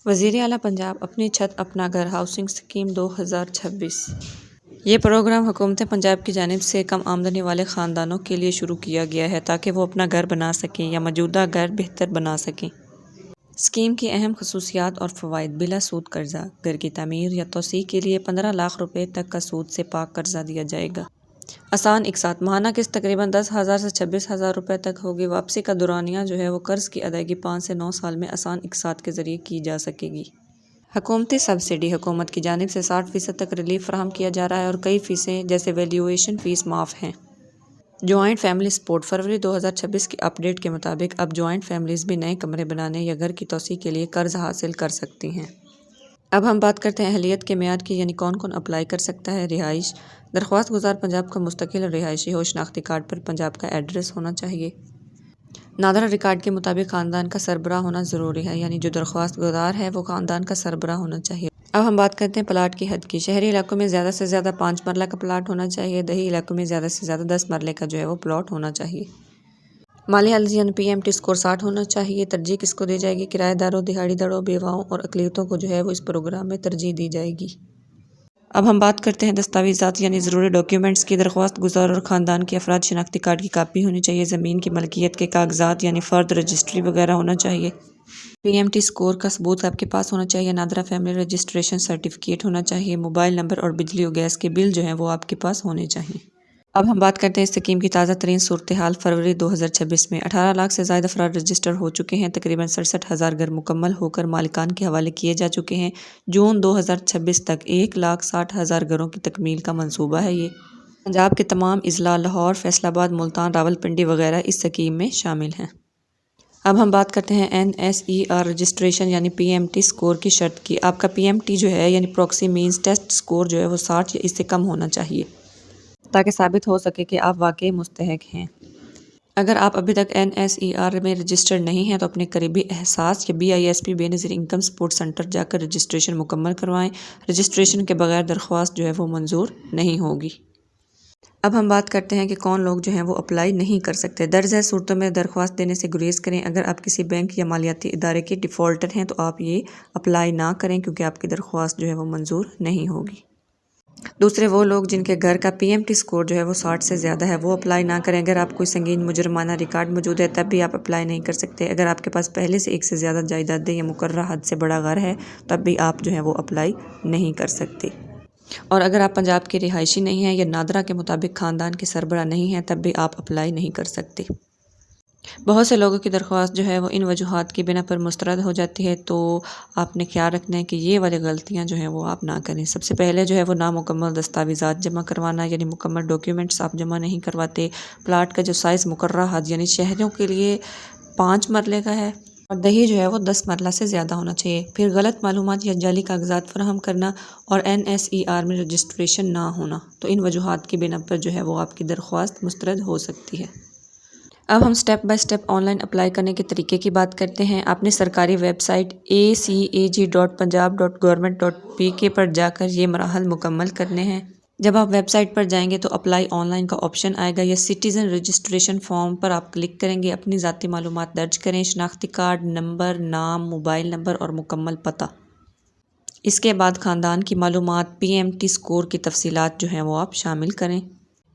وزیر اعلیٰ پنجاب اپنی چھت اپنا گھر ہاؤسنگ اسکیم 2026۔ یہ پروگرام حکومت پنجاب کی جانب سے کم آمدنی والے خاندانوں کے لیے شروع کیا گیا ہے تاکہ وہ اپنا گھر بنا سکیں یا موجودہ گھر بہتر بنا سکیں۔ اسکیم کی اہم خصوصیات اور فوائد: بلا سود قرضہ، گھر کی تعمیر یا توسیع کے لیے 15 لاکھ روپے تک کا سود سے پاک قرضہ دیا جائے گا۔ آسان اقساط، ماہانہ قسط تقریباً 10,000 سے 26,000 روپے تک ہوگی۔ واپسی کا دورانیہ وہ قرض کی ادائیگی 5 سے 9 سال میں آسان اقساط کے ذریعے کی جا سکے گی۔ حکومتی سبسڈی: حکومت کی جانب سے 60% تک ریلیف فراہم کیا جا رہا ہے اور کئی فیسیں جیسے ویلیویشن فیس معاف ہیں۔ جوائنٹ فیملی سپورٹ: فروری 2026 کی اپ ڈیٹ کے مطابق اب جوائنٹ فیملیز بھی نئے کمرے بنانے یا گھر کی توسیع کے لیے قرض حاصل کر سکتی ہیں۔ اب ہم بات کرتے ہیں اہلیت کے معیار کی، یعنی کون کون اپلائی کر سکتا ہے۔ رہائش: درخواست گزار پنجاب کا مستقل رہائشی ہو، شناختی کارڈ پر پنجاب کا ایڈریس ہونا چاہیے۔ نادرا ریکارڈ کے مطابق خاندان کا سربراہ ہونا ضروری ہے، یعنی جو درخواست گزار ہے وہ خاندان کا سربراہ ہونا چاہیے۔ اب ہم بات کرتے ہیں پلاٹ کی حد کی۔ شہری علاقوں میں زیادہ سے زیادہ 5 مرلہ کا پلاٹ ہونا چاہیے، دیہی علاقوں میں زیادہ سے زیادہ 10 مرلے کا وہ پلاٹ ہونا چاہیے۔ مالی حالت یعنی PMT اسکور 60 ہونا چاہیے۔ ترجیح کس کو دی جائے گی؟ کرایہ داروں، دہاڑی داروں، بیواؤں اور اقلیتوں کو وہ اس پروگرام میں ترجیح دی جائے گی۔ اب ہم بات کرتے ہیں دستاویزات یعنی ضروری ڈاکیومنٹس کی۔ درخواست گزار اور خاندان کے افراد شناختی کارڈ کی کاپی ہونی چاہیے۔ زمین کی ملکیت کے کاغذات یعنی فرد رجسٹری وغیرہ ہونا چاہیے۔ PMT اسکور کا ثبوت آپ کے پاس ہونا چاہیے۔ نادرا فیملی رجسٹریشن سرٹیفکیٹ ہونا چاہیے۔ موبائل نمبر اور بجلی و گیس کے بل وہ آپ کے پاس ہونے چاہیے۔ اب ہم بات کرتے ہیں اس اسکیم کی تازہ ترین صورتحال۔ فروری 2026 میں 18 لاکھ سے زائد افراد رجسٹر ہو چکے ہیں۔ تقریباً 67,000 گھر مکمل ہو کر مالکان کے حوالے کیے جا چکے ہیں۔ جون 2026 تک 1,60,000 گھروں کی تکمیل کا منصوبہ ہے۔ یہ پنجاب کے تمام اضلاع لاہور، فیصل آباد، ملتان، راولپنڈی وغیرہ اس اسکیم میں شامل ہیں۔ اب ہم بات کرتے ہیں NSER رجسٹریشن یعنی PMT اسکور کی شرط کی۔ آپ کا PMT یعنی پراکسی مینز ٹیسٹ اسکور وہ 60 یا اس سے کم ہونا چاہیے تاکہ ثابت ہو سکے کہ آپ واقعی مستحق ہیں۔ اگر آپ ابھی تک NSER میں رجسٹرڈ نہیں ہیں تو اپنے قریبی احساس یا BISP بے نظیر انکم سپورٹ سینٹر جا کر رجسٹریشن مکمل کروائیں۔ رجسٹریشن کے بغیر درخواست وہ منظور نہیں ہوگی۔ اب ہم بات کرتے ہیں کہ کون لوگ وہ اپلائی نہیں کر سکتے۔ درج ذیل صورتوں میں درخواست دینے سے گریز کریں۔ اگر آپ کسی بینک یا مالیاتی ادارے کے ڈیفالٹر ہیں تو آپ یہ اپلائی نہ کریں کیونکہ آپ کی درخواست وہ منظور نہیں ہوگی۔ دوسرے وہ لوگ جن کے گھر کا PMT اسکور وہ 60 سے زیادہ ہے وہ اپلائی نہ کریں۔ اگر آپ کوئی سنگین مجرمانہ ریکارڈ موجود ہے تب بھی آپ اپلائی نہیں کر سکتے۔ اگر آپ کے پاس پہلے سے ایک سے زیادہ جائیدادیں یا مقررہ حد سے بڑا گھر ہے تب بھی آپ وہ اپلائی نہیں کر سکتے۔ اور اگر آپ پنجاب کے رہائشی نہیں ہیں یا نادرا کے مطابق خاندان کے سربراہ نہیں ہیں تب بھی آپ اپلائی نہیں کر سکتے۔ بہت سے لوگوں کی درخواست وہ ان وجوہات کی بنا پر مسترد ہو جاتی ہے، تو آپ نے خیال رکھنا ہے کہ یہ والی غلطیاں وہ آپ نہ کریں۔ سب سے پہلے وہ نامکمل دستاویزات جمع کروانا، یعنی مکمل ڈاکیومنٹس آپ جمع نہیں کرواتے۔ پلاٹ کا سائز مقررہ حد یعنی شہریوں کے لیے 5 مرلے کا ہے اور دیہی وہ 10 مرلہ سے زیادہ ہونا چاہیے۔ پھر غلط معلومات یا جعلی کاغذات فراہم کرنا اور NSER میں رجسٹریشن نہ ہونا، تو ان وجوہات کی بنا پر وہ آپ کی درخواست مسترد ہو سکتی ہے۔ اب ہم step by step on line apply کرنے کے طریقے کی بات کرتے ہیں۔ اپنی سرکاری ویب سائٹ acag.punjab.government.pk پر جا کر یہ مراحل مکمل کرنے ہیں۔ جب آپ ویب سائٹ پر جائیں گے تو اپلائی آن لائن کا آپشن آئے گا یا سٹیزن رجسٹریشن فارم پر آپ کلک کریں گے۔ اپنی ذاتی معلومات درج کریں، شناختی کارڈ نمبر، نام، موبائل نمبر اور مکمل پتہ۔ اس کے بعد خاندان کی معلومات، PMT اسکور کی تفصیلات وہ آپ شامل کریں۔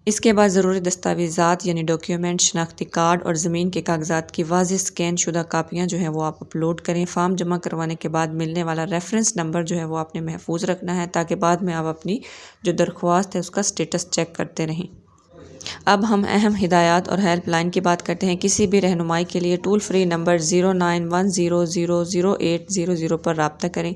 اس کے بعد ضروری دستاویزات یعنی ڈاکیومنٹ، شناختی کارڈ اور زمین کے کاغذات کی واضح اسکین شدہ کاپیاں وہ آپ اپلوڈ کریں۔ فارم جمع کروانے کے بعد ملنے والا ریفرنس نمبر وہ آپ نے محفوظ رکھنا ہے تاکہ بعد میں آپ اپنی درخواست ہے اس کا سٹیٹس چیک کرتے رہیں۔ اب ہم اہم ہدایات اور ہیلپ لائن کی بات کرتے ہیں۔ کسی بھی رہنمائی کے لیے ٹول فری نمبر 0910000800 پر رابطہ کریں۔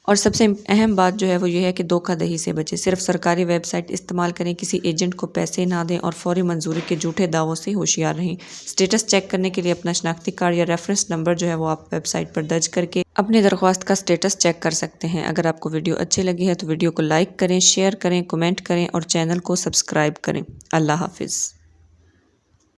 اور سب سے اہم بات وہ یہ ہے کہ دھوکہ دہی سے بچیں۔ صرف سرکاری ویب سائٹ استعمال کریں، کسی ایجنٹ کو پیسے نہ دیں اور فوری منظوری کے جھوٹے دعووں سے ہوشیار رہیں۔ سٹیٹس چیک کرنے کے لیے اپنا شناختی کارڈ یا ریفرنس نمبر وہ آپ ویب سائٹ پر درج کر کے اپنی درخواست کا سٹیٹس چیک کر سکتے ہیں۔ اگر آپ کو ویڈیو اچھی لگی ہے تو ویڈیو کو لائک کریں، شیئر کریں، کمنٹ کریں اور چینل کو سبسکرائب کریں۔ اللہ حافظ۔